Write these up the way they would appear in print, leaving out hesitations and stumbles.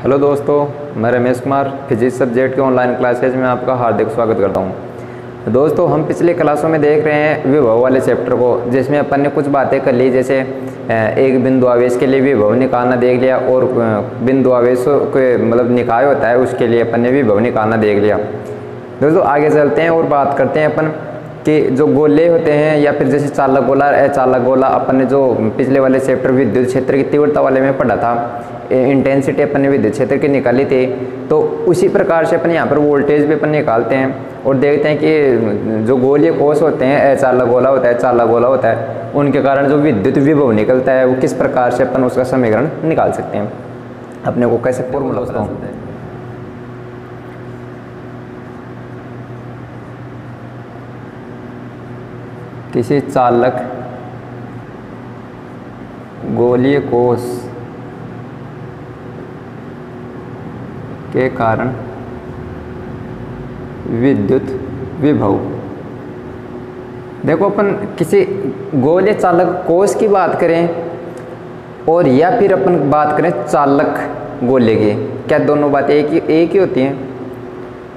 Hello दोस्तों, मैं Ramesh Kumar physics subject के ऑनलाइन क्लासेज में आपका हार्दिक स्वागत करता हूं। दोस्तों, हम पिछले क्लासों में देख रहे हैं विभव वाले चैप्टर को, जिसमें अपन ने कुछ बातें कर ली। जैसे एक बिंदु आवेश के लिए विभव निकालना देख लिया, और बिंदु आवेश के मतलब निकाय होता है उसके लिए अपन ने विभव निकालना देख लिया। दोस्तों, आगे चलते हैं और बात करते हैं अपन कि जो गोले होते हैं या फिर जैसे चालक गोला, अचालक गोला, अपन ने जो पिछले वाले चैप्टर विद्युत क्षेत्र की तीव्रता वाले में पढ़ा था, इंटेंसिटी अपन ने विद्युत क्षेत्र की निकाली थी। तो उसी प्रकार से अपन यहाँ पर वोल्टेज भी अपन निकालते हैं और देखते हैं कि जो गोलीय कोष होते हैं, अचालक गोला होता है, चालक गोला होता है, उनके कारण जो विद्युत विभव निकलता है वो किस प्रकार से अपन उसका समीकरण निकाल सकते हैं। अपने को कैसे फॉर्मूला बता सकते हैं। किसी चालक गोलीय कोष के कारण विद्युत विभव। देखो, अपन किसी गोलीय चालक कोष की बात करें और या फिर अपन बात करें चालक गोले की, क्या दोनों बातें एक ही होती हैं?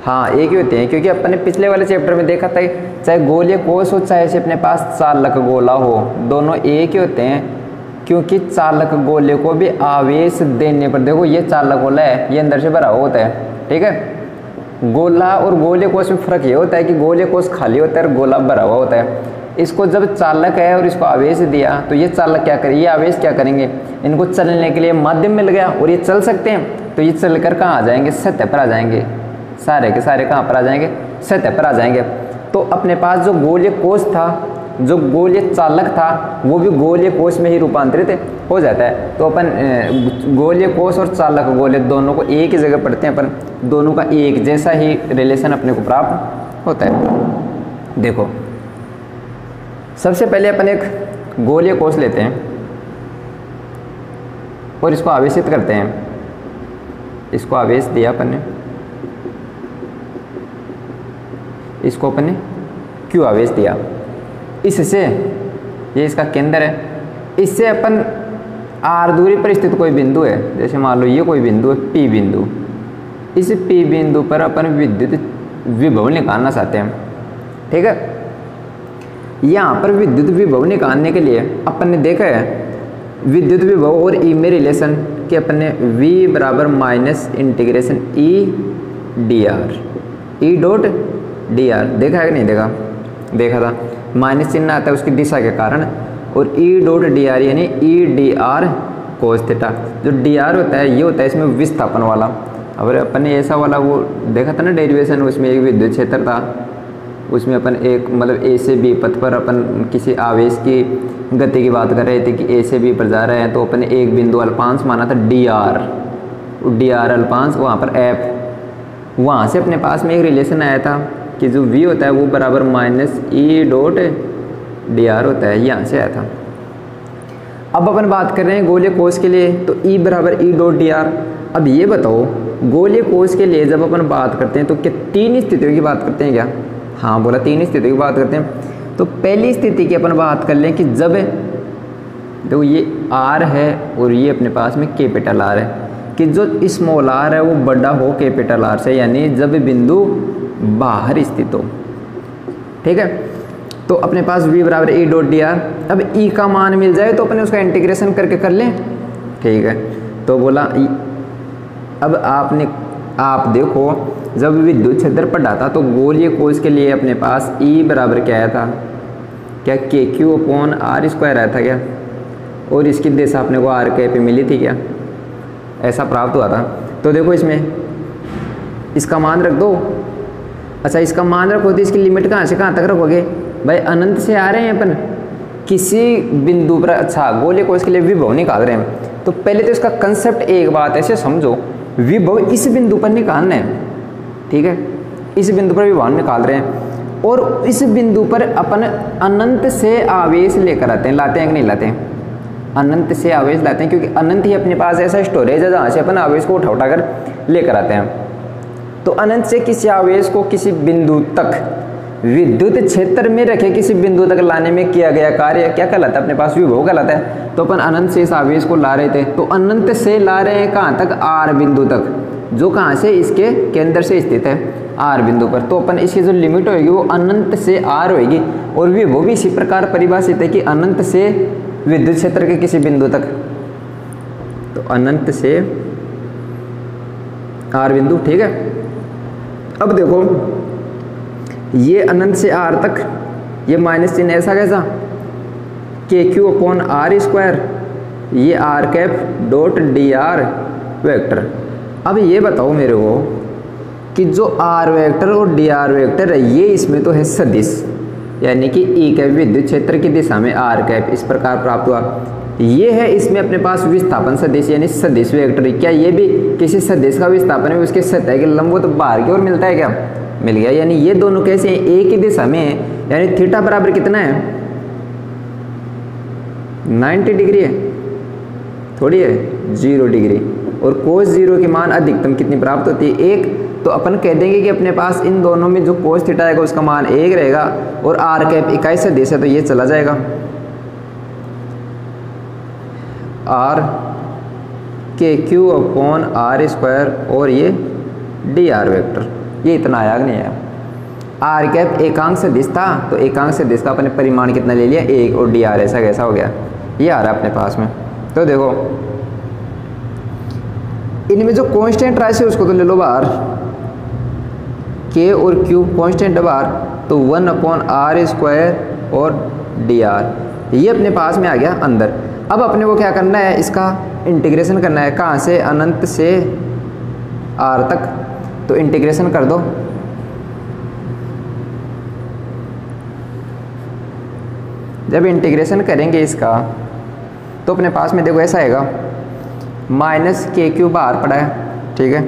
हाँ, एक ही होती हैं, क्योंकि अपन ने पिछले वाले चैप्टर में देखा था चाहे गोलीय कोष हो चाहे से अपने पास चालक गोला हो, दोनों एक ही होते हैं। क्योंकि चालक गोले को भी आवेश देने पर, देखो ये चालक गोला है, ये अंदर से भरा हुआ होता है, ठीक है। गोला और गोलीय कोष में फर्क ये होता है कि गोलीय कोष खाली होता है और गोला भरा हुआ होता है। इसको जब चालक है और इसको आवेश दिया तो ये चालक क्या करेंगे, ये आवेश क्या करेंगे, इनको चलने के लिए माध्यम मिल गया और ये चल सकते हैं, तो ये चलकर कहाँ आ जाएंगे, सतह पर आ जाएंगे। सारे के सारे कहाँ पर आ जाएंगे, सतह पर आ जाएंगे। तो अपने पास जो गोलीय कोष था, जो गोलीय चालक था, वो भी गोलीय कोष में ही रूपांतरित हो जाता है। तो अपन गोलीय कोष और चालक गोले दोनों को एक ही जगह पढ़ते हैं अपन, दोनों का एक जैसा ही रिलेशन अपने को प्राप्त होता है। देखो, सबसे पहले अपन एक गोलीय कोष लेते हैं और इसको आवेशित करते हैं। इसको आवेश दिया अपन ने, इसको अपन ने क्यू आवेश दिया। इससे, ये इसका केंद्र है, इससे अपन आर दूरी पर स्थित कोई बिंदु है, जैसे मान लो ये कोई बिंदु है पी बिंदु, इस पी बिंदु पर अपन विद्युत विभव निकालना चाहते हैं, ठीक है। यहाँ पर विद्युत विभव निकालने के लिए अपन ने देखा है विद्युत विभव और ई में रिलेशन कि अपन ने V बराबर minus integration E D R, E dot D are देखा है कि नहीं देखा? देखा था। माइनस चिन्ह आता है उसकी दिशा के कारण, और ई डॉट डी आर यानी E D R cos theta. जो डी आर होता है ये होता है इसमें विस्थापन वाला। अब अपन ने ऐसा वाला वो देखा था ना डेरिवेशन, उसमें एक विद्युत क्षेत्र था, उसमें अपन एक मतलब ए से बी पथ पर अपन किसी आवेश की गति की बात कर रहे थे कि ए से बी पर जा रहे हैं, तो अपन ने एक बिंदु अल्पांश माना था डी आर अल्पांश, वहाँ पर एफ, वहाँ से अपने पास में एक रिलेशन आया था कि जो v होता है वो बराबर minus E dot D are होता है, यहाँ से आया था। अब अपन बात कर रहे हैं गोलीय कोष के लिए, तो E बराबर ई डॉट डी आर। अब ये बताओ, गोलीय कोष के लिए जब अपन बात करते हैं तो क्या तीन स्थितियों की बात करते हैं क्या? हाँ, बोला तीन स्थितियों की बात करते हैं। तो पहली स्थिति की अपन बात कर लें कि जब देखो ये R है और ये अपने पास में कैपिटल R है, कि जो स्मॉल r है वो बड़ा हो कैपिटल R से, यानी जब बिंदु बाहर स्थित हो, ठीक है। तो अपने पास v बराबर ई डॉट डी आर। अब e का मान मिल जाए तो अपने उसका इंटीग्रेशन करके कर लें, ठीक है। तो बोला अब आप देखो जब विद्युत क्षेत्र पढ़ा था तो गोलीय कोष के लिए अपने पास E बराबर क्या आया था, क्या के क्यू अपॉन आर स्क्वायर आया था क्या? और इसकी दिशा अपने को आर के पे मिली थी क्या? ऐसा प्राप्त हुआ था। तो देखो इसमें इसका मान रख दो। अच्छा, इसका मान रखो तो इसकी लिमिट कहाँ से कहाँ तक रखोगे भाई? अनंत से आ रहे हैं अपन किसी बिंदु पर। अच्छा, गोलीय कोष के लिए विभव निकाल रहे हैं, तो पहले तो इसका कंसेप्ट एक बात ऐसे समझो, विभव इस बिंदु पर निकालना है, ठीक है। इस बिंदु पर विभव निकाल रहे हैं और इस बिंदु पर अपन अनंत से आवेश लेकर आते हैं, लाते हैं कि नहीं लाते हैं? अनंत से आवेश लाते हैं, क्योंकि अनंत ही अपने पास ऐसा स्टोरेज है जहाँ से अपन आवेश को उठा कर लेकर आते हैं। तो अनंत से किसी आवेश को किसी बिंदु तक विद्युत क्षेत्र में रखे किसी बिंदु तक लाने में किया गया कार्य क्या कहलाता है? अपने पास विभव कहलाता है। तो अपन अनंत से इस आवेश को ला रहे थे, तो अनंत से ला रहे हैं कहाँ तक? आर बिंदु तक, जो कहाँ से? इसके केंद्र से स्थित है आर बिंदु पर। तो अपन इसकी जो लिमिट होगी वो अनंत से आर होगी, और विभव भी इसी प्रकार परिभाषित है कि अनंत से विद्युत क्षेत्र के किसी बिंदु तक। तो अनंत से आर बिंदु, ठीक है। अब देखो ये अनंत से आर तक, ये माइनस चिन्ह ऐसा कैसा? K Q upon R square, ये R cap dot D R vector. अब ये बताओ मेरे को कि जो आर वेक्टर और डी आर वेक्टर है ये इसमें तो है सदिश, यानी कि ई कैप विद्युत क्षेत्र की दिशा में आर कैप इस प्रकार प्राप्त हुआ। ये है इसमें अपने पास विस्थापन सदिश यानी सदिश वेक्टर। क्या ये भी किसी सदिश का विस्थापन है उसके सतह के लंबवत बाहर की ओर मिलता है? क्या मिल गया। यानी ये दोनों कैसे हैं? एक ही दिशा में है, यानी थीटा बराबर कितना है? 90 डिग्री है, थोड़ी है 0 डिग्री। और कोस 0 की मान अधिकतम कितनी प्राप्त होती है? 1। तो अपन कह देंगे कि अपने पास इन दोनों में जो कोस थीटा आएगा उसका मान 1 रहेगा, और आर कैप इकाई सदिश है तो ये चला जाएगा आर के क्यू अपॉन आर स्क्वायर, और ये डी आर वेक्टर, ये इतना आया नहीं आया। आर कैप एकांक सदिश था, तो एकांक सदिश का अपने परिमाण कितना ले लिया? 1, और डी आर ऐसा कैसा हो गया? ये आ रहा है अपने पास में। तो देखो इनमें जो कांस्टेंट राशि उसको तो ले लो बाहर, के और क्यू कांस्टेंट है बाहर, तो 1 अपॉन आर स्क्वायर और डी आर, ये अपने पास में आ गया अंदर। अब अपने को क्या करना है? इसका इंटीग्रेशन करना है। कहाँ से? अनंत से आर तक। तो इंटीग्रेशन कर दो। जब इंटीग्रेशन करेंगे इसका तो अपने पास में देखो ऐसा आएगा, माइनस के क्यू बाहर पड़ा है, ठीक है।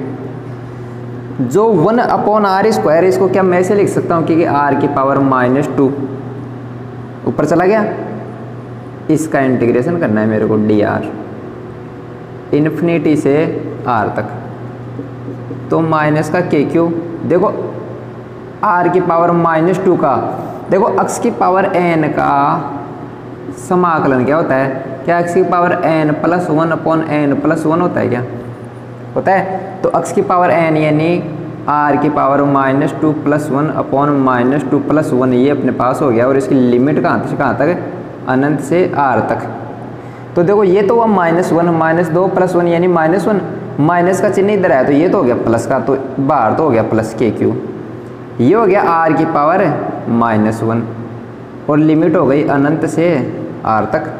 जो 1 अपॉन आर स्क्वायर, इसको क्या मैं ऐसे लिख सकता हूँ कि आर की पावर -2 ऊपर चला गया। इसका इंटीग्रेशन करना है मेरे को डी आर, इन्फिनिटी से आर तक। तो माइनस का के क्यू, देखो आर की पावर -2 का, देखो अक्ष की पावर n का समाकलन क्या होता है? क्या अक्ष की power n plus 1 upon n plus 1 होता है? क्या होता है? तो अक्ष की पावर n यानी r की पावर -2 प्लस 1 अपॉन -2 प्लस 1, ये अपने पास हो गया। और इसकी लिमिट कहाँ से कहाँ तक? अनंत से r तक। तो देखो ये तो हुआ -1 -2 प्लस 1 यानी -1, माइनस का चिन्ह इधर आया तो ये तो हो गया प्लस का, तो बाहर तो हो गया प्लस के क्यू, ये हो गया r की पावर -1, और लिमिट हो गई अनंत से r तक।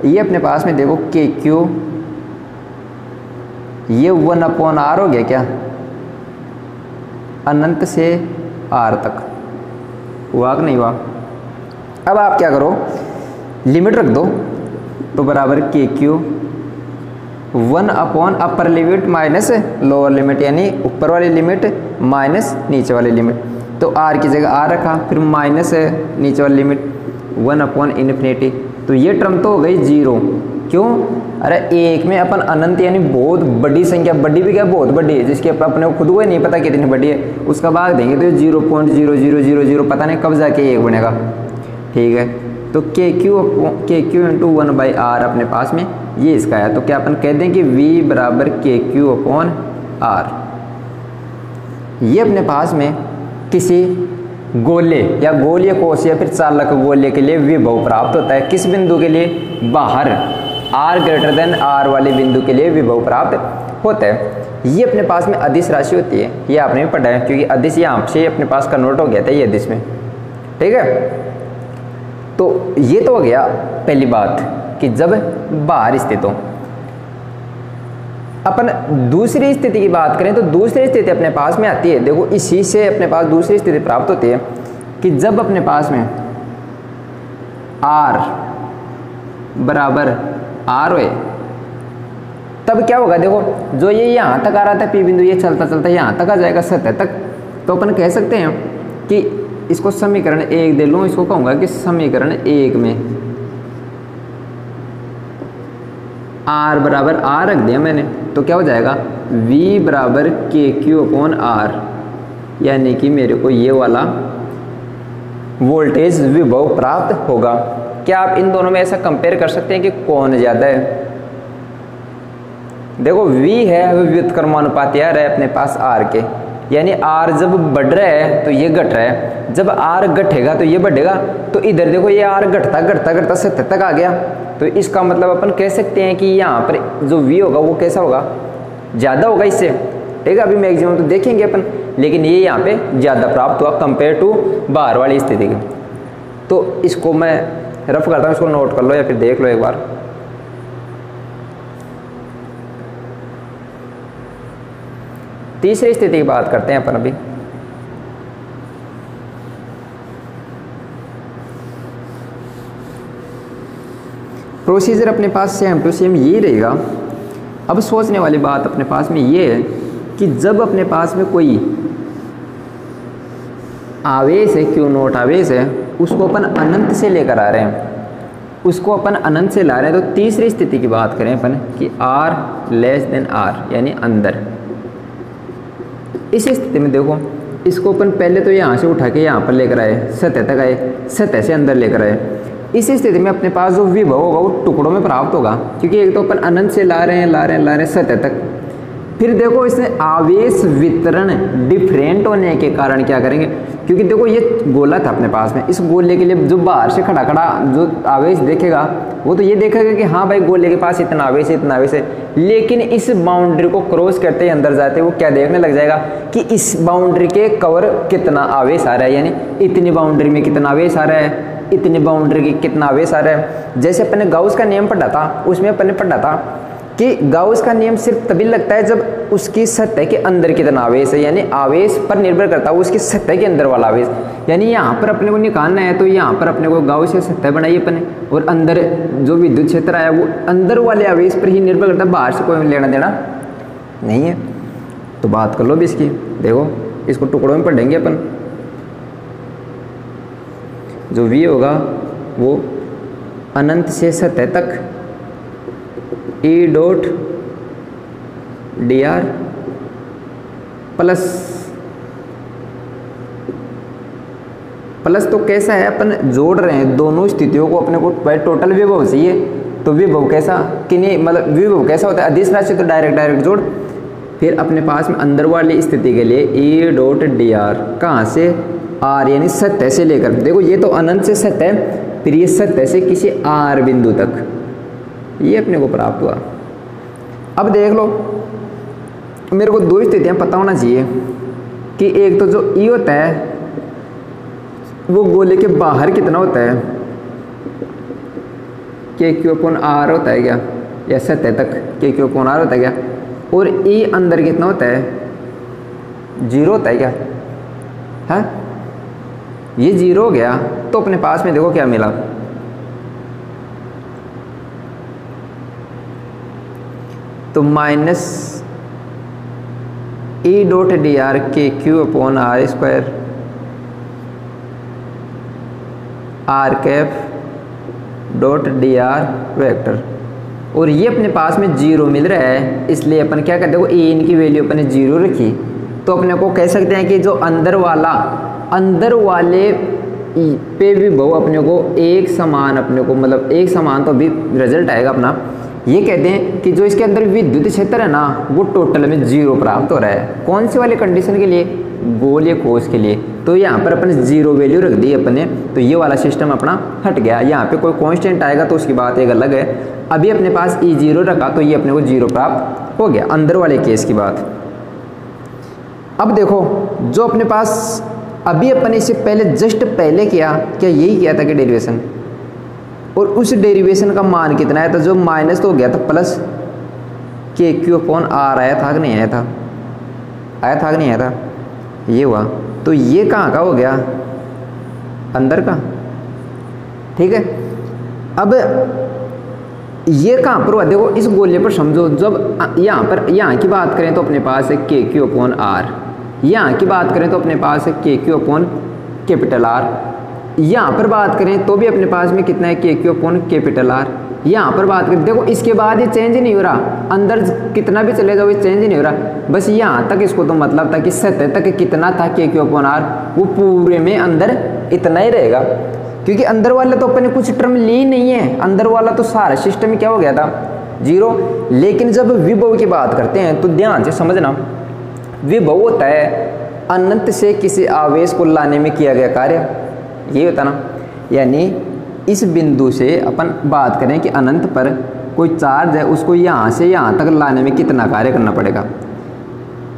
ये अपने पास में देखो के क्यू, ये 1 अपॉन आर हो गया क्या? अनंत से r तक हुआ कि नहीं हुआ? अब आप क्या करो, लिमिट रख दो, तो बराबर के Q 1 upon upper limit minus lower limit, यानी ऊपर वाली लिमिट माइनस नीचे वाली लिमिट। तो r की जगह r रखा, फिर माइनस है नीचे वाली लिमिट 1 अपॉन इन्फिनिटी। तो ये टर्म तो हो गई 0। क्यों? अरे एक में अपन अनंत यानी बहुत बड़ी संख्या, बड़ी भी क्या बहुत बड़ी है, जिसकी अपने को खुद को नहीं पता कितनी बड़ी है, उसका भाग देंगे तो 0.0000 पता नहीं कब जाके 1 बनेगा, ठीक है। तो के क्यू इंटू 1/r अपने पास में ये इसका है। तो क्या अपन कह दें कि v बराबर के क्यू अपॉन आर। ये अपने पास में किसी गोले या गोलीय कोश या फिर चालक गोले के लिए विभव प्राप्त होता है। किस बिंदु के लिए? बाहर r ग्रेटर देन r वाले बिंदु के लिए विभव प्राप्त होता है। ये अपने पास में अदिश राशि होती है, ये आपने भी पढ़ा है, क्योंकि अदिश यहाँ से अपने पास कन्वर्ट हो गया था ये अदिश में, ठीक है। तो ये तो हो गया पहली बात कि जब बाहर स्थित हो। अपन दूसरी स्थिति की बात करें तो दूसरी स्थिति अपने पास में आती है, देखो इसी से अपने पास दूसरी स्थिति प्राप्त होती है कि जब अपने पास में r बराबर r होए, तब क्या होगा? देखो जो ये यहाँ तक आ रहा था P बिंदु, ये चलता चलता यहाँ तक आ जाएगा सतह तक। तो अपन कह सकते हैं कि इसको समीकरण 1 दे लूँ, इसको कहूँगा कि समीकरण 1 में r बराबर r रख दिया मैंने, तो क्या हो जाएगा? v बराबर के क्यू अपॉन आर, यानी कि मेरे को ये वाला वोल्टेज विभव प्राप्त होगा। क्या आप इन दोनों में ऐसा कंपेयर कर सकते हैं कि कौन ज़्यादा है? देखो V है वो व्युत्क्रमानुपाती है अपने पास R के, यानी R जब बढ़ रहा है तो ये घट रहा है, जब R घटेगा तो ये बढ़ेगा। तो इधर देखो ये R घटता घटता घटता 70 तक आ गया, तो इसका मतलब अपन कह सकते हैं कि यहाँ पर जो V होगा वो कैसा होगा? ज़्यादा होगा इससे, ठीक है। अभी मैक्सिमम तो देखेंगे अपन, लेकिन ये यहाँ पे ज़्यादा प्राप्त हुआ कंपेयर टू बाहर वाली स्थिति के। तो इसको मैं रफ करता हूँ, इसको नोट कर लो या फिर देख लो एक बार। तीसरी स्थिति की बात करते हैं अपन अभी। प्रोसीजर अपने पास सेम टू सेम यही रहेगा। अब सोचने वाली बात अपने पास में ये है कि जब अपने पास में कोई आवेश है, क्यू नोट आवेश है, उसको अपन अनंत से लेकर आ रहे हैं, उसको अपन अनंत से ला रहे हैं, तो तीसरी स्थिति की बात करें अपन कि R लेस देन R यानी अंदर। इस स्थिति में देखो इसको अपन पहले तो यहाँ से उठा के यहाँ पर लेकर आए, सतह तक आए, सतह से अंदर लेकर आए। इस स्थिति में अपने पास जो विभव होगा वो टुकड़ों में प्राप्त होगा, क्योंकि एक तो अपन अनंत से ला रहे हैं सतह तक। फिर देखो इसमें आवेश वितरण डिफरेंट होने के कारण क्या करेंगे, क्योंकि देखो ये गोला था अपने पास में, इस गोले के लिए जो बाहर से खड़ा खड़ा जो आवेश देखेगा वो तो ये देखेगा कि हाँ भाई गोले के पास इतना आवेश है, इतना आवेश है। लेकिन इस बाउंड्री को क्रॉस करते ही अंदर जाते वो क्या देखने लग जाएगा कि इस बाउंड्री के कवर कितना आवेश आ रहा है, यानी इतनी बाउंड्री में कितना आवेश आ रहा है, इतनी बाउंड्री की कितना आवेश आ रहा है। जैसे अपने गाउस का नियम पढ़ा था, उसमें अपने पढ़ा था कि गाउस का नियम सिर्फ तभी लगता है जब उसकी सतह के अंदर कितना आवेश है, यानी आवेश पर निर्भर करता है उसकी सतह के अंदर वाला आवेश। यानी यहाँ पर अपने को निकालना है तो यहाँ पर अपने को गाउस से सतह बनाई अपने, और अंदर जो विद्युत क्षेत्र आया वो अंदर वाले आवेश पर ही निर्भर करता है, बाहर से कोई लेना देना नहीं है। तो बात कर लो भी इसकी, देखो इसको टुकड़ों में पढ़ेंगे अपन। जो V होगा वो अनंत से सतह तक E डॉट dr प्लस तो कैसा है, अपन जोड़ रहे हैं दोनों स्थितियों को, अपने को भाई टोटल विभव चाहिए, तो विभव कैसा किन्हीं मतलब विभव कैसा होता है अदिश राशि, तो डायरेक्ट जोड़। फिर अपने पास में अंदर वाली स्थिति के लिए E डॉट dr कहाँ से, R यानी सतह से लेकर, देखो ये तो अनंत से सतह, फिर ये सतह से किसी R बिंदु तक, ये अपने को प्राप्त हुआ। अब देख लो मेरे को दो स्थितियां पता होना चाहिए कि एक तो जो E होता है वो गोले के बाहर कितना होता है, KQ/R होता है क्या, या सतह तक KQ/R होता है क्या, और E अंदर कितना होता है, 0 होता है क्या है, ये 0 हो गया। तो अपने पास में देखो क्या मिला, तो minus E dot dr KQ/R square R cap dot dr vector, और ये अपने पास में 0 मिल रहा है, इसलिए अपन क्या करते हैं, देखो E इनकी वैल्यू अपने 0 रखी, तो अपने को कह सकते हैं कि जो अंदर वाले पे विभव अपने को एक समान, अपने को मतलब एक समान तो अभी रिजल्ट आएगा अपना। ये कहते हैं कि जो इसके अंदर विद्युत क्षेत्र है ना वो टोटल में 0 प्राप्त हो रहा है, कौन सी वाले कंडीशन के लिए, गोलीय कोश के लिए। तो यहाँ पर अपन 0 वैल्यू रख दी अपने, तो ये वाला सिस्टम अपना हट गया। यहाँ पे कोई कांस्टेंट आएगा तो उसकी बात एक अलग है, अभी अपने पास E 0 रखा तो ये अपने को 0 प्राप्त हो गया, अंदर वाले केस की बात। अब देखो जो अपने पास अभी अपन इससे पहले जस्ट पहले किया, क्या यही किया था कि डेरिवेशन, और उस डेरिवेशन का मान कितना आया था, जो माइनस तो हो गया था प्लस KQ/R आया था कि नहीं आया था, आया था कि नहीं आया था, ये हुआ। तो ये कहाँ का हो गया, अंदर का, ठीक है। अब ये कहाँ पर हुआ, देखो इस गोले पर समझो, जब यहाँ की बात करें तो अपने पास है KQ/R, यहाँ की बात करें तो अपने पास है KQ/R, यहाँ पर बात करें तो भी अपने पास में कितना है KQ/R, यहाँ पर बात करें देखो इसके बाद ये चेंज नहीं हो रहा, अंदर कितना भी चले जाओ ये चेंज नहीं हो रहा, बस यहाँ तक इसको तो मतलब था कि सतह तक कितना था KQ/R वो पूरे में अंदर इतना ही रहेगा, क्योंकि अंदर वाला तो अपने कुछ टर्म ली नहीं है, अंदर वाला तो सारा सिस्टम क्या हो गया था, जीरो। लेकिन जब विभव की बात करते हैं तो ध्यान से समझना, विभव होता है अनंत से किसी आवेश को लाने में किया गया कार्य, ये होता ना। यानी इस बिंदु से अपन बात करें कि अनंत पर कोई चार्ज है, उसको यहाँ से यहाँ तक लाने में कितना कार्य करना पड़ेगा।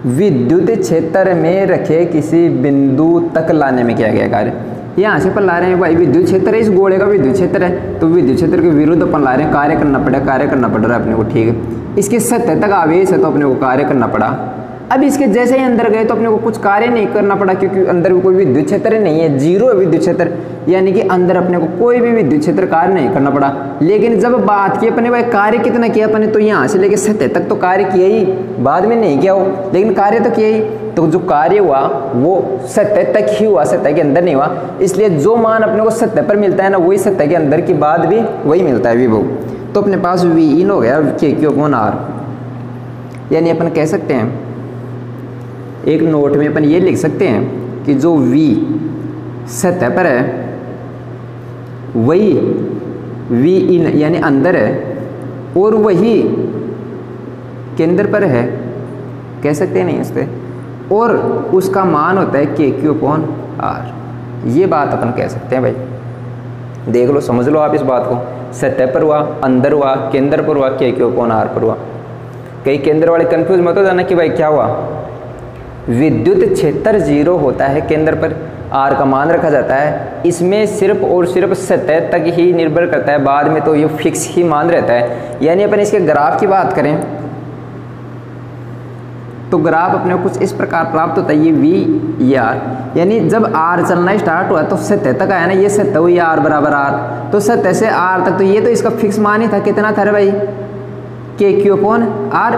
विद्युत क्षेत्र में रखे किसी बिंदु तक लाने में किया गया कार्य, यहाँ से अपन ला रहे हैं भाई विद्युत क्षेत्र है, इस गोले का विद्युत क्षेत्र है, तो विद्युत क्षेत्र के विरुद्ध अपन ला रहे हैं, कार्य करना पड़ रहा है अपने को, ठीक है। इसके सतह तक आवेश है तो अपने को कार्य करना पड़ा। अब इसके जैसे ही अंदर गए तो अपने को कुछ कार्य नहीं करना पड़ा, क्योंकि अंदर भी कोई विद्युत क्षेत्र नहीं है, जीरो है विद्युत क्षेत्र, यानी कि अंदर अपने को कोई भी विद्युत क्षेत्र कार्य नहीं करना पड़ा। लेकिन जब बात की अपने भाई कार्य कितना किया अपने, तो यहाँ से लेके सतह तक तो कार्य किया ही, बाद में नहीं किया हो, लेकिन कार्य तो किया ही। तो जो कार्य हुआ वो सतह तक ही हुआ, सतह के अंदर नहीं हुआ। इसलिए जो मान अपने को सतह पर मिलता है ना, वही सतह के अंदर की बाद भी वही मिलता है विभव। तो अपने पास वी इन हो गया Q/R। यानी अपन कह सकते हैं एक नोट में अपन ये लिख सकते हैं कि जो V सतह पर है वही V इन यानी अंदर है, और वही केंद्र पर है, कह सकते हैं नहीं उससे, और उसका मान होता है Q/R। ये बात अपन कह सकते हैं भाई, देख लो समझ लो आप इस बात को, सतह पर हुआ, अंदर हुआ, केंद्र पर हुआ, Q/R पर हुआ। कई केंद्र वाले कंफ्यूज मत हो जाना कि भाई क्या हुआ, विद्युत क्षेत्र जीरो होता है केंद्र पर, R का मान रखा जाता है, इसमें सिर्फ और सिर्फ सतह तक ही निर्भर करता है, बाद में तो ये फिक्स ही मान रहता है। यानी अपन इसके ग्राफ की बात करें तो ग्राफ अपने को कुछ इस प्रकार प्राप्त होता है, ये V ये R। यानी जब R चलना स्टार्ट हुआ तो सतह तक आया ना, ये सतह हुई R बराबर R, तो सतह से R तक, तो ये तो इसका फिक्स मान ही था, कितना था रे भाई, Q/R,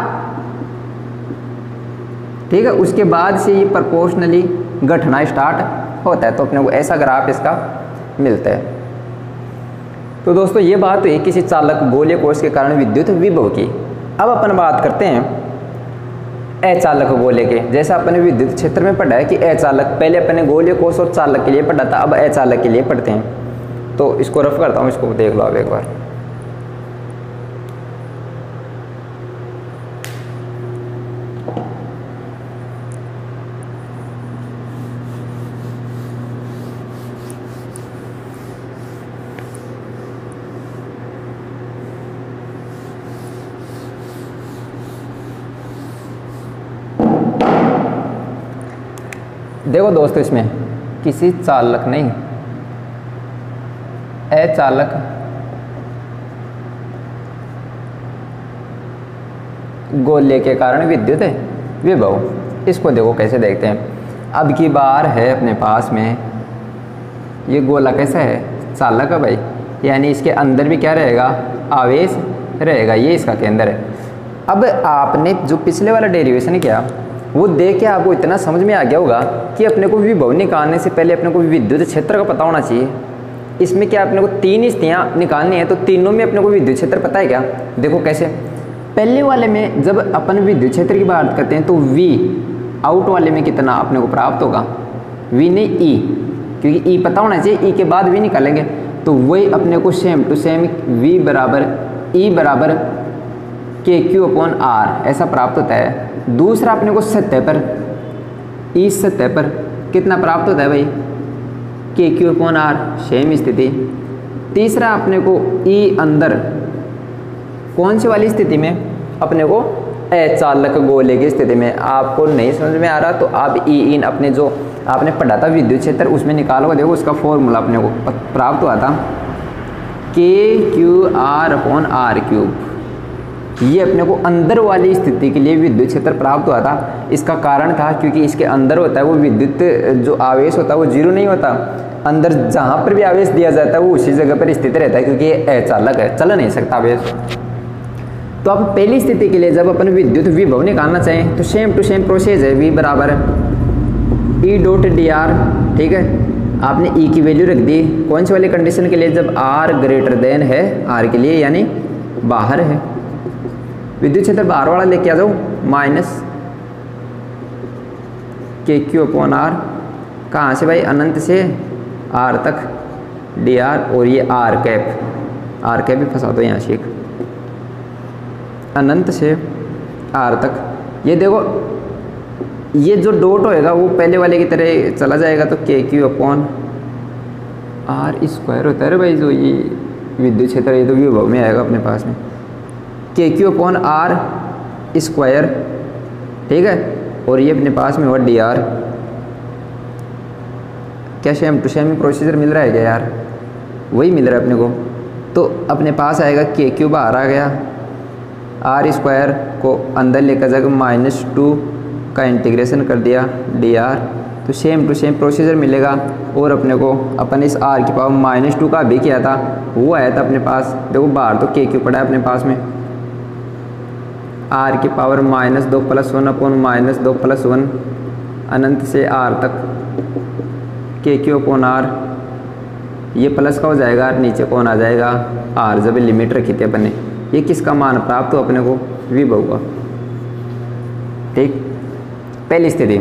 ठीक है। उसके बाद से ये प्रोपोर्शनली घटना स्टार्ट होता है, तो अपने को ऐसा ग्राफ इसका मिलता है। तो दोस्तों ये बात हुई किसी चालक गोलीय कोश के कारण विद्युत विभव की। अब अपन बात करते हैं अचालक गोले के। जैसा अपने विद्युत क्षेत्र में पढ़ा है कि अचालक, पहले अपने गोलीय कोश और चालक के लिए पढ़ा था, अब अचालक के लिए पढ़ते हैं। तो इसको रफ करता हूँ, इसको देख लो आप एक बार। देखो दोस्तों, इसमें किसी चालक नहीं, अचालक गोले के कारण विद्युत विभव, इसको देखो कैसे देखते हैं। अब की बार है अपने पास में ये गोला कैसा है, चालक है भाई, यानी इसके अंदर भी क्या रहेगा, आवेश रहेगा, ये इसका केंद्र है। अब आपने जो पिछले वाला डेरिवेशन किया वो देख के आपको इतना समझ में आ गया होगा कि अपने को विभव निकालने से पहले अपने को विद्युत क्षेत्र का पता होना चाहिए। इसमें क्या अपने को तीन स्थितियाँ निकालनी है, तो तीनों में अपने को विद्युत क्षेत्र पता है क्या, देखो कैसे। पहले वाले में जब अपन विद्युत क्षेत्र की बात करते हैं तो V आउट वाले में कितना अपने को प्राप्त होगा, V नहीं E, क्योंकि E पता होना चाहिए, E के बाद V निकालेंगे, तो वही अपने को सेम टू सेम V बराबर E बराबर Q/R ऐसा प्राप्त होता है। दूसरा अपने को सतह पर, इस सतह पर कितना प्राप्त होता है भाई, Q/R, सेम स्थिति। तीसरा अपने को E अंदर, कौन सी वाली स्थिति में, अपने को अचालक गोले की स्थिति में। आपको नहीं समझ में आ रहा तो आप E इन अपने जो आपने पढ़ा था विद्युत क्षेत्र उसमें निकालो, देखो उसका फॉर्मूला अपने को प्राप्त हुआ था K/Q/R/R³। ये अपने को अंदर वाली स्थिति के लिए विद्युत क्षेत्र प्राप्त हुआ था। इसका कारण था क्योंकि इसके अंदर होता है वो विद्युत जो आवेश होता है वो जीरो नहीं होता, अंदर जहाँ पर भी आवेश दिया जाता है वो उसी जगह पर स्थित रहता है, क्योंकि ये अचालक है, चल नहीं सकता आवेश। तो अब पहली स्थिति के लिए जब अपन विद्युत विभव निकालना चाहें तो सेम टू सेम प्रोसेस है, V बराबर E.dr, ठीक है। आपने E की वैल्यू रख दी, कौन सी वाली कंडीशन के लिए, जब R ग्रेटर देन है R के लिए, यानी बाहर है। विद्युत क्षेत्र बाहर वाला लेके आ जाओ, -Q/R, कहाँ से भाई, अनंत से आर तक डी आर, और ये आर कैप भी फंसा दो यहाँ से एक, अनंत से आर तक। ये देखो ये जो डॉट होएगा वो पहले वाले की तरह चला जाएगा, तो K Q upon R square होता है रे भाई, जो ये विद्युत क्षेत्र ये तो विभव में आएगा अपने पास में, के क्यू अपॉन आर स्क्वायर, ठीक है। और ये अपने पास में हुआ डी आर। क्या सेम टू सेम प्रोसीजर मिल रहा है क्या यार? वही मिल रहा है अपने को। तो अपने पास आएगा के क्यू बाहर आ गया, आर स्क्वायर को अंदर लेकर जाकर -2 का इंटीग्रेशन कर दिया डी आर, तो सेम टू सेम प्रोसीजर मिलेगा। और अपने को अपन इस आर की पावर -2 का भी किया था, वो आया था अपने पास। देखो बाहर तो के क्यू पड़ा है अपने पास में, आर की पावर -2 + 1 अपॉन -2 + 1 अनंत से आर तक के क्यू अपॉन आर, ये प्लस का हो जाएगा, नीचे कौन आ जाएगा आर, जब लिमिट रखी थी अपन ने। ये किसका मान प्राप्त हो अपने को? विभव का, ठीक, पहली स्थिति।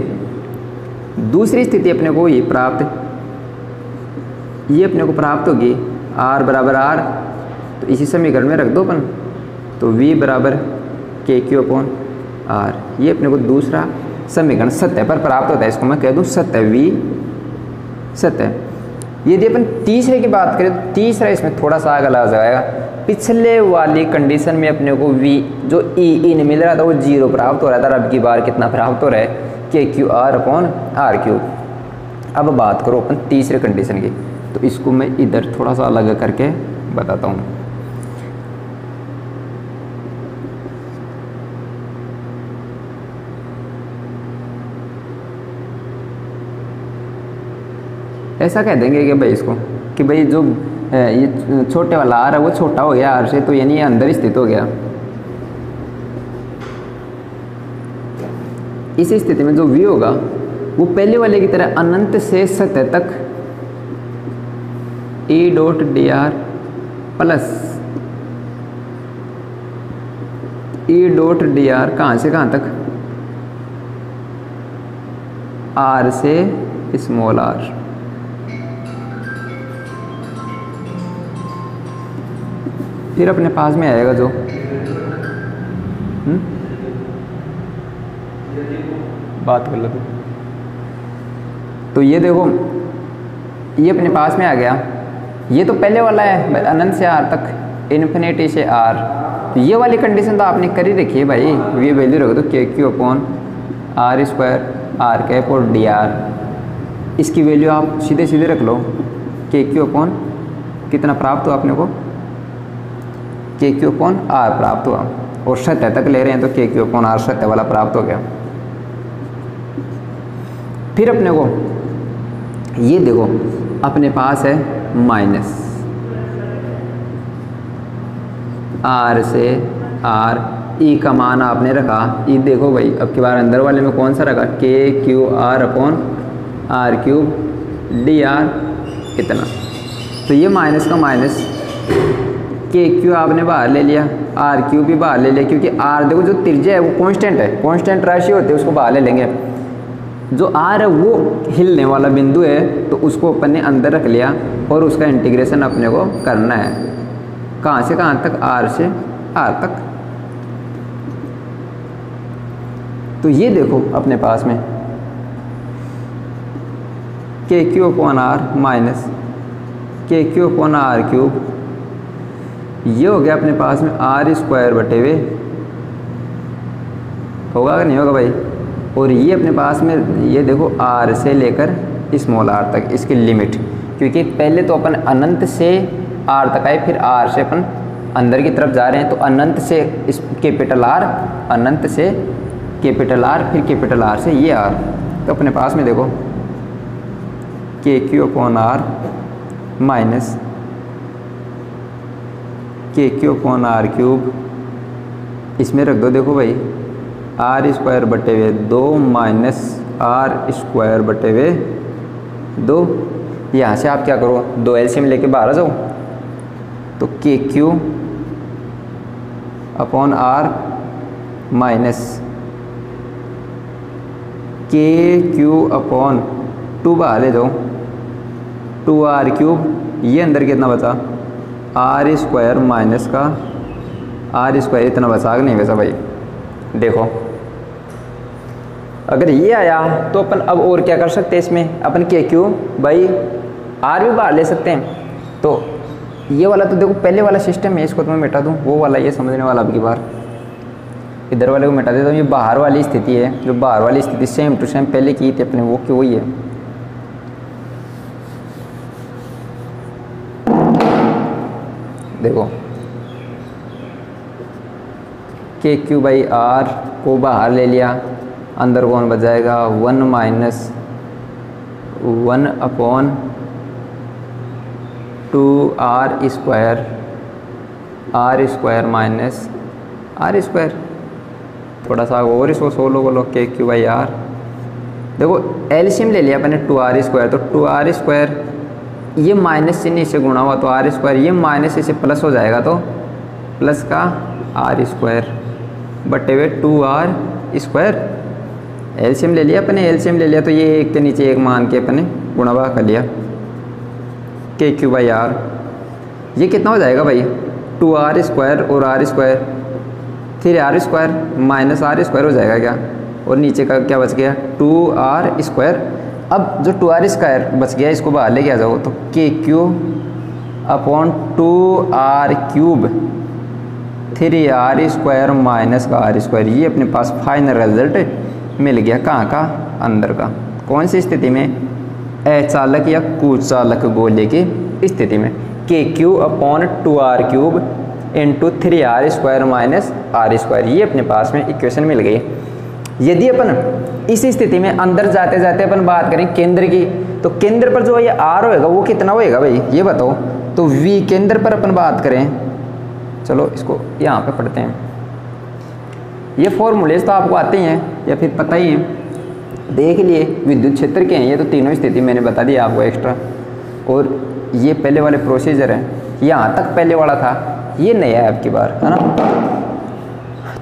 दूसरी स्थिति अपने को ये प्राप्त, ये अपने को प्राप्त होगी आर बराबर आर, तो इसी समीकरण में रख दो अपन, तो वी बराबर के क्यू अपॉन आर। ये अपने को दूसरा समीकरण सत्य पर प्राप्त होता है, इसको मैं कह दूँ सत्य, वी सत्य। यदि अपन तीसरे की बात करें तो तीसरा इसमें थोड़ा सा आगे आ जाएगा। पिछले वाली कंडीशन में अपने को वी जो ई इन मिल रहा था वो 0 प्राप्त हो रहा था, अब की बार कितना प्राप्त हो रहा है? K Q R upon R cube. अब बात करो अपन तीसरे कंडीशन की, तो इसको मैं इधर थोड़ा सा अलग करके बताता हूँ। ऐसा कह देंगे कि भाई इसको कि भाई जो ये छोटे वाला आर है वो छोटा हो गया आर से, तो यानी ये अंदर स्थित हो गया। इस स्थिति में जो वी होगा वो पहले वाले की तरह अनंत से सतह तक E dot D are plus E dot D are, कहाँ से कहाँ तक? आर से स्मॉल आर। फिर अपने पास में आएगा जो बात कर लो तो ये देखो ये अपने पास में आ गया। ये तो पहले वाला है अनंत से आर तक, इन्फिनिटी से आर। तो ये वाली कंडीशन तो आपने कर ही रखी है भाई, ये वैल्यू रखो तो K Q upon R square R cap और डी आर, इसकी वैल्यू आप सीधे सीधे रख लो। के क्यू अपॉन कितना प्राप्त हुआ अपने को? के क्यू अपॉन आर प्राप्त हुआ, और सतह तक ले रहे हैं तो के क्यू अपॉन आर सतह वाला प्राप्त हो गया। फिर अपने को ये देखो अपने पास है माइनस आर से आर, ई का मान आपने रखा, ई देखो भाई अब की बार अंदर वाले में कौन सा रखा? K Q R upon R cube D R कितना, तो ये माइनस का माइनस, के क्यू आपने बाहर ले लिया, आर क्यू भी बाहर ले लिया, क्योंकि आर देखो जो त्रिज्या है वो कांस्टेंट है, कांस्टेंट राशि होती है, उसको बाहर ले लेंगे। जो आर है वो हिलने वाला बिंदु है, तो उसको अपन ने अंदर रख लिया और उसका इंटीग्रेशन अपने को करना है, कहाँ से कहाँ तक? आर से आर तक। तो ये देखो अपने पास में के क्यू अपॉन आर माइनस के क्यू अपॉन आर क्यूब, ये हो गया अपने पास में आर स्क्वायर बटे हुए, होगा कि नहीं होगा भाई? और ये अपने पास में ये देखो आर से लेकर स्मॉल आर तक इसकी लिमिट, क्योंकि पहले तो अपन अनंत से आर तक आए, फिर आर से अपन अंदर की तरफ जा रहे हैं, तो अनंत से इस कैपिटल आर, अनंत से कैपिटल आर, फिर कैपिटल आर से ये आर। तो अपने पास में देखो के क्यू अपॉन आर माइनस के क्यू अपॉन आर क्यूब, इसमें रख दो देखो भाई आर स्क्वायर बटे हुए 2 माइनस आर स्क्वायर बटे हुए 2। यहाँ से आप क्या करो, 2 एलसीएम लेके बाहर आ जाओ, तो K Q upon are minus के क्यू अपॉन 2 बाहर ले जाओ, 2r³ ये अंदर कितना बचा r² माइनस का r² इतना बचा कि नहीं वैसा भाई। देखो अगर ये आया तो अपन अब और क्या कर सकते हैं इसमें, अपन KQ भाई r भी बाहर ले सकते हैं। तो ये वाला तो देखो पहले वाला सिस्टम है, इसको तो मैं मिटा दूँ, वो वाला ये समझने वाला अब की बार इधर वाले को मिटा देता हूँ। ये बाहर वाली स्थिति है, जो बाहर वाली स्थिति सेम टू सेम पहले की थी अपने वो की वही है। देखो KQ बाई R को बाहर ले लिया, अंदर कौन बच जाएगा 1 minus 1/2r² r² minus r²। थोड़ा सा और इसको सोलो बोलो KQ बाई R। देखो एलसीएम ले लिया अपने 2r², तो 2r² ये माइनस चिन्ह इससे गुणा हुआ तो r², ये माइनस इसे प्लस हो जाएगा तो प्लस का r² बटे हुए 2r²। एलसीएम ले लिया अपने, एलसीएम ले लिया तो ये एक के नीचे एक मान के अपने गुणा भाग कर लिया KQ बाई R। ये कितना हो जाएगा भाई 2r² और r², फिर r² माइनस r² हो जाएगा क्या, और नीचे का क्या बच गया 2r²। अब जो 2r² बच गया इसको बाहर लेके आ जाओ तो KQ upon 2r³ 3r² minus का r²। ये अपने पास फाइनल रिजल्ट मिल गया कहाँ का, अंदर का। कौन सी स्थिति में, अचालक या कुचालक गोले की स्थिति में। KQ upon 2r³ into 3r² minus r²। ये अपने पास में इक्वेशन मिल गई। यदि अपन इस स्थिति में अंदर जाते जाते अपन बात करें केंद्र की, तो केंद्र पर जो ये R होएगा वो कितना होएगा भाई ये बताओ। तो V केंद्र पर अपन बात करें, चलो इसको यहाँ पे पढ़ते हैं। ये फॉर्मूलेज तो आपको आते ही हैं या फिर पता ही है, देख लिए विद्युत क्षेत्र के हैं ये तो तीनों स्थिति मैंने बता दी आपको एक्स्ट्रा। और ये पहले वाले प्रोसीजर हैं, यहाँ तक पहले वाला था, ये नया है आपकी बार, है ना।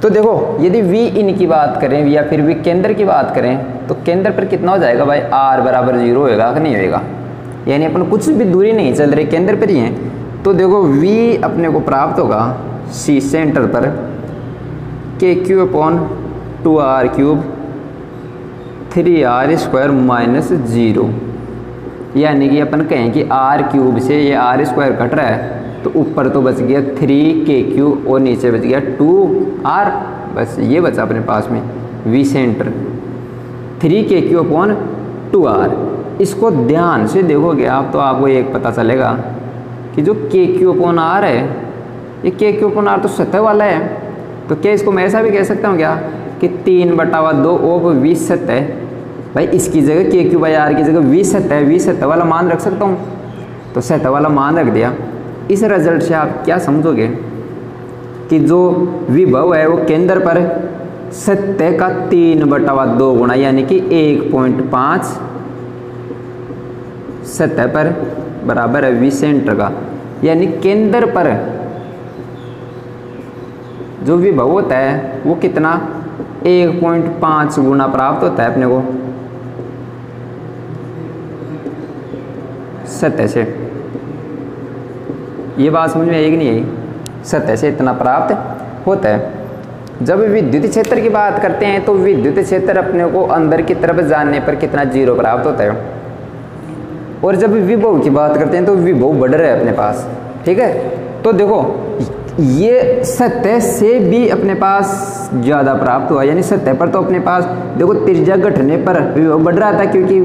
तो देखो यदि V इन की बात करें या फिर V केंद्र की बात करें तो केंद्र पर कितना हो जाएगा भाई R बराबर 0 होएगा कि नहीं होएगा, यानी अपन कुछ भी दूरी नहीं चल रही केंद्र पर ही हैं। तो देखो V अपने को प्राप्त होगा C सेंटर पर KQ upon 2r³ 3r² minus 0, यानी कि अपन कहें कि r³ से ये r² घट रहा है तो ऊपर तो बच गया 3KQ और नीचे बच गया 2r, बस ये बचा अपने पास में V centre 3KQ upon 2r। इसको ध्यान से देखोगे आप तो आपको एक पता चलेगा कि जो KQ अपॉन R है, ये KQ अपॉन R तो सतह वाला है। तो क्या इसको मैं ऐसा भी कह सकता हूँ क्या कि 3/2 ऑफ V सतह, भाई इसकी जगह KQ बाई R की जगह V सतह वाला मान रख सकता हूँ। तो सतह वाला मान रख दिया। इस रिजल्ट से आप क्या समझोगे कि जो विभव है वो केंद्र पर सतह का 3/2 गुना यानी कि 1.5 सतह पर बराबर है V सेंटर का, यानी केंद्र पर जो विभव होता है वो कितना 1.5 गुना प्राप्त होता है अपने को सतह से। ये बात समझ में आएगी नहीं आई, सतह से इतना प्राप्त होता है। जब विद्युत क्षेत्र की बात करते हैं तो विद्युत क्षेत्र अपने को अंदर की तरफ जाने पर कितना 0 प्राप्त होता है, और जब विभव की बात करते हैं तो विभव बढ़ रहा है अपने पास, ठीक है। तो देखो ये सतह से भी अपने पास ज़्यादा प्राप्त हुआ, यानी सतह पर तो अपने पास देखो त्रिज्या घटने पर विभव बढ़ रहा था क्योंकि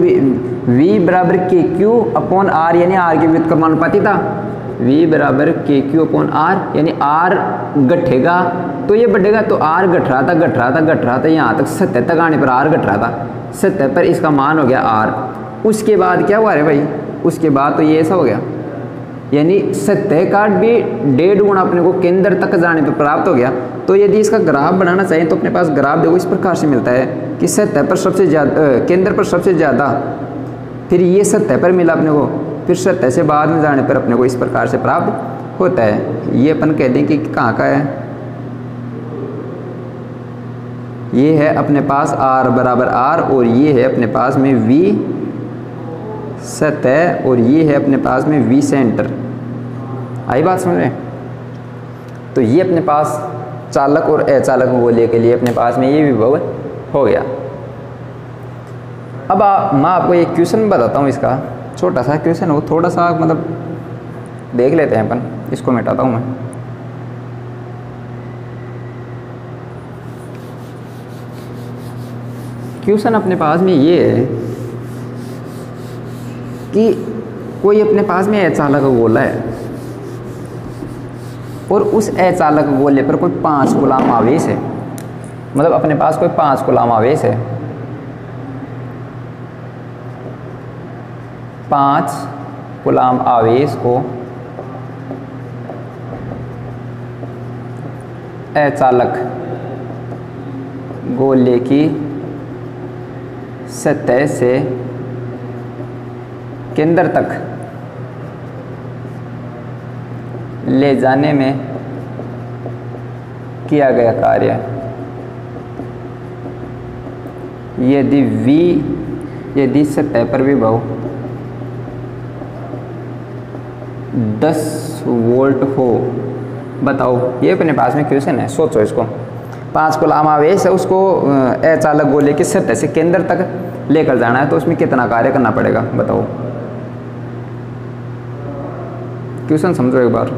V बराबर KQ अपॉन R यानी R के व्युत्क्रमानुपाती था। V बराबर KQ अपॉन R यानी R घटेगा तो ये बढ़ेगा, तो R घट रहा था यहाँ तक सतह तक आने पर R घट रहा था, सतह पर इसका मान हो गया R। उसके बाद क्या हुआ रे भाई, उसके बाद तो ये ऐसा हो गया, यानी सतह का भी 1.5 गुना अपने को केंद्र तक जाने पर प्राप्त हो गया। तो यदि इसका ग्राफ बनाना चाहिए तो अपने पास ग्राफ देखो इस प्रकार से मिलता है कि सतह पर सबसे ज़्यादा केंद्र पर सबसे ज़्यादा, फिर ये सतह पर मिला अपने को, फिर सतह से बाद में जाने पर अपने को इस प्रकार से प्राप्त होता है। ये अपन कह दें कि कहाँ का है, ये है अपने पास R बराबर R और ये है अपने पास में V सतह और ये है अपने पास में V सेंटर। आई बात समझ में? तो ये अपने पास चालक और अचालक गोले के लिए अपने पास में ये विभव हो गया। अब मैं आपको एक क्वेश्चन बताता हूँ, इसका छोटा सा क्वेश्चन हो, थोड़ा सा मतलब देख लेते हैं अपन। इसको मिटाता हूँ मैं। क्वेश्चन अपने पास में ये है कि कोई अपने पास में अचालक गोला है और उस अचालक गोले पर कोई 5 कूलाम आवेश है। मतलब अपने पास कोई 5 कूलाम आवेश है। 5 कूलाम आवेश को अचालक गोले की सतह से केंद्र तक ले जाने में किया गया कार्य यदि सतह पर विभव 10 वोल्ट हो। बताओ, ये अपने पास में क्वेश्चन है, सोचो इसको। 5 कूलाम आवेश है, उसको अचालक गोले की सतह से केंद्र तक लेकर जाना है, तो उसमें कितना कार्य करना पड़ेगा बताओ। क्वेश्चन समझो एक बार।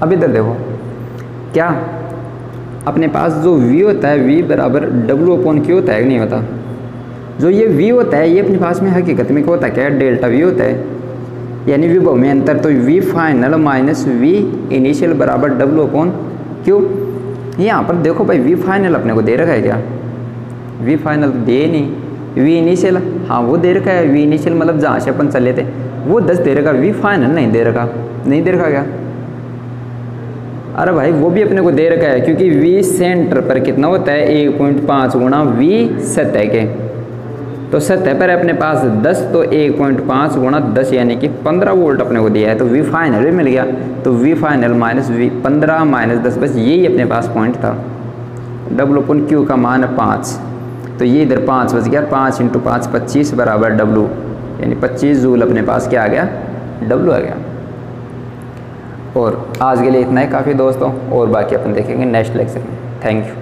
अब इधर देखो, क्या अपने पास जो V होता है, V बराबर W/Q होता है कि नहीं होता? जो ये V होता है, ये अपने पास में हकीकत में क्या होता है? क्या डेल्टा V होता है, यानी विभव में अंतर। तो V final minus V initial बराबर W/Q। यहाँ पर देखो भाई, V फाइनल अपने को दे रखा है क्या? V फाइनल दे नहीं। V इनिशियल, हाँ वो दे रखा है। V इनिशियल मतलब जहाँ से अपन चले थे वो 10 दे रखा। V फाइनल नहीं दे रखा, नहीं दे रखा क्या? अरे भाई वो भी अपने को दे रखा है, क्योंकि V सेंटर पर कितना होता है? 1.5 गुणा V सतह के। तो सतह पर अपने पास 10, तो 1.5 गुणा 10 यानी कि 15 वोल्ट अपने को दिया है। तो V फाइनल भी मिल गया। तो V final minus V 15 minus 10, बस यही अपने पास पॉइंट था। W/Q का मान है 5, तो ये इधर 5 बच गया। 5 × 5 25 बराबर W, यानी 25 जूल अपने पास क्या आ गया? W आ गया। और आज के लिए इतना ही काफ़ी दोस्तों, और बाकी अपन देखेंगे नेक्स्ट लेक्चर में। Thank you.